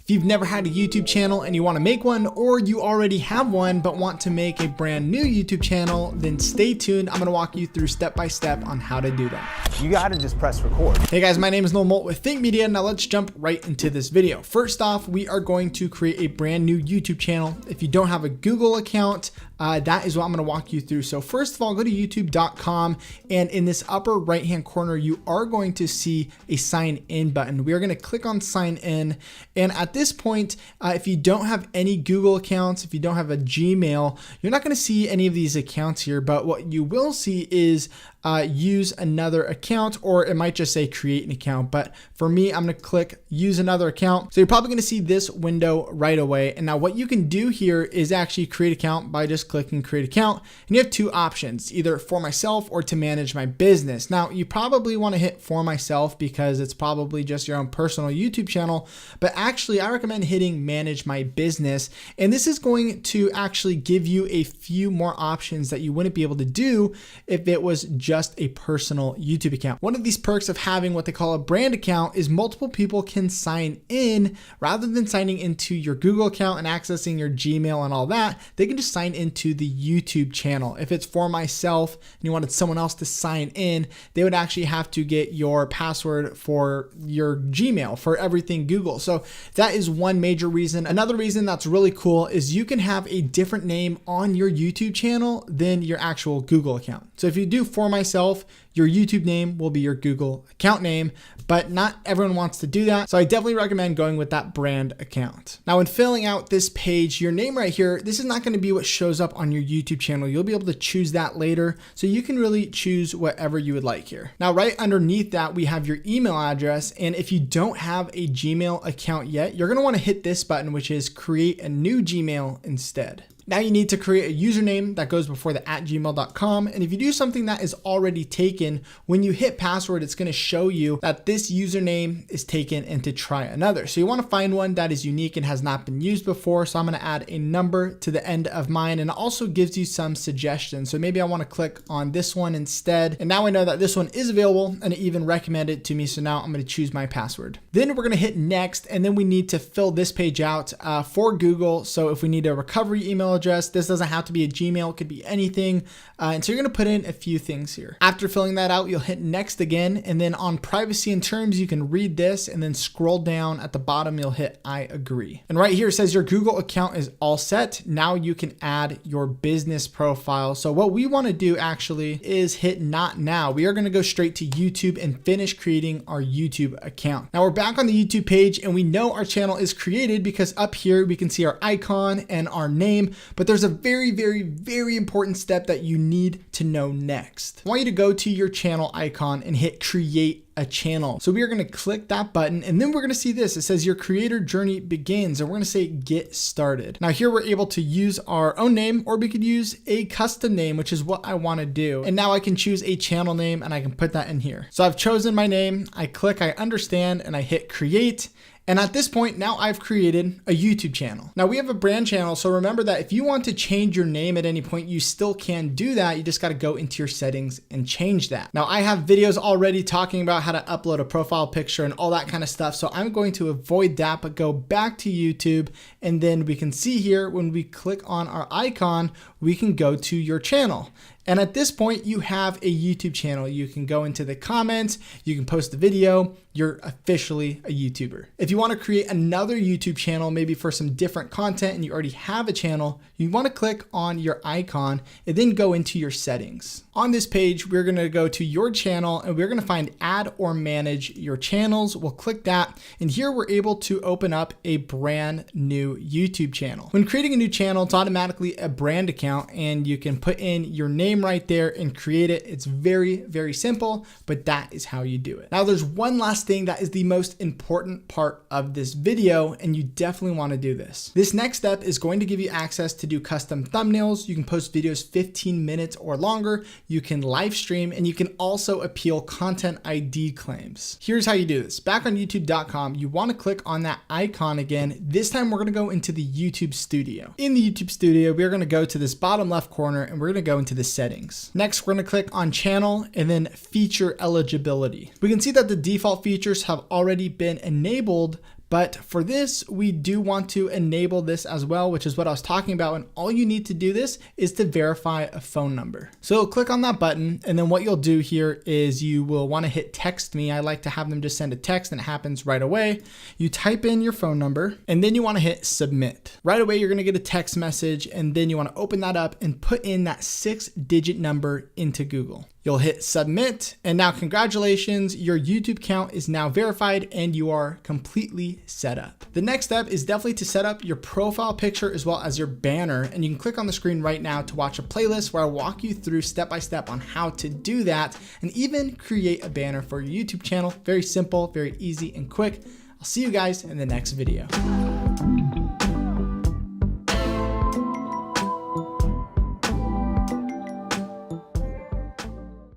If you've never had a YouTube channel and you want to make one, or you already have one but want to make a brand new YouTube channel, then stay tuned. I'm going to walk you through step by step on how to do that. You got to just press record. Hey guys, my name is Noel Molt with Think Media. Now let's jump right into this video. First off, we are going to create a brand new YouTube channel. If you don't have a Google account, that is what I'm going to walk you through. So first of all, go to youtube.com, and in this upper right hand corner, you are going to see a sign in button. We are going to click on sign in, and at this point, if you don't have any Google accounts, if you don't have a Gmail, you're not going to see any of these accounts here, but what you will see is use another account, or it might just say create an account. But for me, I'm going to click use another account. So you're probably going to see this window right away. And now what you can do here is actually create account by just clicking create account. And you have two options, either for myself or to manage my business. Now you probably want to hit for myself because it's probably just your own personal YouTube channel, but actually I recommend hitting manage my business. And this is going to actually give you a few more options that you wouldn't be able to do if it was just a personal YouTube account. One of these perks of having what they call a brand account is multiple people can sign in rather than signing into your Google account and accessing your Gmail and all that. They can just sign into the YouTube channel. If it's for myself and you wanted someone else to sign in, they would actually have to get your password for your Gmail for everything Google. So that is one major reason. Another reason that's really cool is you can have a different name on your YouTube channel than your actual Google account. So if you do for myself, your YouTube name will be your Google account name, but not everyone wants to do that. So I definitely recommend going with that brand account. Now, when filling out this page, your name right here, this is not going to be what shows up on your YouTube channel. You'll be able to choose that later. So you can really choose whatever you would like here. Now, right underneath that, we have your email address. And if you don't have a Gmail account yet, you're going to want to hit this button, which is create a new Gmail instead. Now you need to create a username that goes before the @gmail.com. And if you do something that is already taken, when you hit password, it's going to show you that this username is taken and to try another. So you want to find one that is unique and has not been used before. So I'm going to add a number to the end of mine, and it also gives you some suggestions. So maybe I want to click on this one instead. And now I know that this one is available and it even recommended it to me. So now I'm going to choose my password. Then we're going to hit next, and then we need to fill this page out for Google. So if we need a recovery email address, this doesn't have to be a Gmail, it could be anything. And so you're going to put in a few things here. After filling that out, you'll hit next again. And then on privacy and terms, you can read this and then scroll down at the bottom, you'll hit I agree. And right here it says your Google account is all set. Now you can add your business profile. So what we want to do actually is hit not now. We are going to go straight to YouTube and finish creating our YouTube account. Now we're back on the YouTube page and we know our channel is created because up here we can see our icon and our name, but there's a very, very, very important step that you need to know next. I want you to go to your channel icon and hit create a channel. So we are going to click that button, and then we're going to see this. It says your creator journey begins, and we're going to say get started. Now here we're able to use our own name, or we could use a custom name, which is what I want to do. And now I can choose a channel name and I can put that in here. So I've chosen my name. I click, I understand, and I hit create. And at this point, now I've created a YouTube channel. Now we have a brand channel. So remember that if you want to change your name at any point, you still can do that. You just got to go into your settings and change that. Now I have videos already talking about how to upload a profile picture and all that kind of stuff. So I'm going to avoid that, but go back to YouTube. And then we can see here when we click on our icon, we can go to your channel. And at this point, you have a YouTube channel. You can go into the comments, you can post a video, you're officially a YouTuber. If you want to create another YouTube channel, maybe for some different content and you already have a channel, you want to click on your icon and then go into your settings. On this page, we're going to go to your channel and we're going to find add or manage your channels. We'll click that. And here we're able to open up a brand new YouTube channel. When creating a new channel, it's automatically a brand account and you can put in your name right there and create it. It's very, very simple, but that is how you do it. Now there's one last thing that is the most important part of this video, and you definitely want to do this. This next step is going to give you access to do custom thumbnails. You can post videos 15 minutes or longer. You can live stream, and you can also appeal content ID claims. Here's how you do this. Back on youtube.com, you want to click on that icon again. This time we're going to go into the YouTube Studio. In the YouTube Studio, we're going to go to this bottom left corner and we're going to go into the settings. Next, we're going to click on channel and then feature eligibility. We can see that the default features have already been enabled, But for this, we do want to enable this as well, which is what I was talking about. And all you need to do this is to verify a phone number. So click on that button. And then what you'll do here is you will want to hit text me. I like to have them just send a text and it happens right away. You type in your phone number and then you want to hit submit. Right away, you're going to get a text message and then you want to open that up and put in that 6-digit number into Google. You'll hit submit, and now congratulations, your YouTube account is now verified and you are completely set up. The next step is definitely to set up your profile picture as well as your banner, and you can click on the screen right now to watch a playlist where I walk you through step by step on how to do that and even create a banner for your YouTube channel. Very simple, very easy and quick. I'll see you guys in the next video.